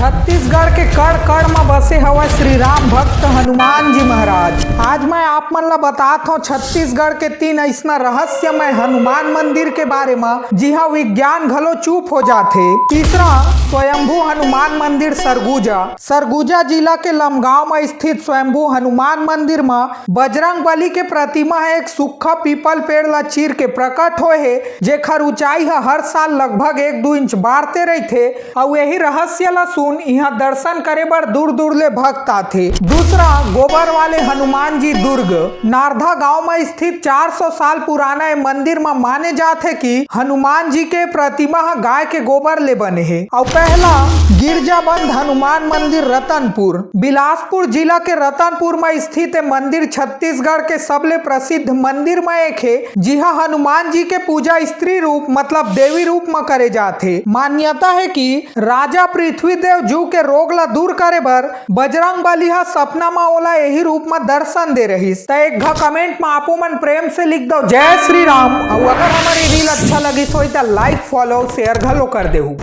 छत्तीसगढ़ के कड़ कड़ में बसे हवा श्री राम भक्त हनुमान जी महाराज। आज मैं आप मन ला बतात हूँ छत्तीसगढ़ के 3 ऐसा रहस्यमय हनुमान मंदिर के बारे में जिहा विज्ञान घलो चुप हो जाथे। तीसरा, स्वयंभू हनुमान मंदिर सरगुजा। सरगुजा जिला के लमगांव में स्थित स्वयंभू हनुमान मंदिर में बजरंग बली के प्रतिमा एक सूखा पीपल पेड़ ला चीर के प्रकट होए हे, जेकर ऊंचाई हर साल लगभग 1-2 इंच बाढ़ते रहथे। और यही रहस्य ला सुन यहाँ दर्शन करे बर दूर दूर ले भक्त आथे। दूसरा, गोबर वाले हनुमान जी दुर्ग। नारधा गांव में स्थित 400 साल पुराना ये मंदिर में माने जाथे कि हनुमान जी के प्रतिमा गाय के गोबर ले बने हे। और पहला, गिरजाबंद हनुमान मंदिर रतनपुर। बिलासपुर जिला के रतनपुर में स्थित मंदिर छत्तीसगढ़ के सबले प्रसिद्ध मंदिर में एक है, जिहा हनुमान जी के पूजा स्त्री रूप मतलब देवी रूप में करे जाथे। मान्यता है कि राजा पृथ्वी देव जू के रोग ला दूर करे बर बजरंग बली हा सपना में ओला यही रूप में दर्शन दे रहीस। तो एक कमेंट में आपो मन प्रेम से लिख दो जय श्री राम। और अगर हमारी रील अच्छा लगी तो लाइक फॉलो शेयर घलो कर देहू।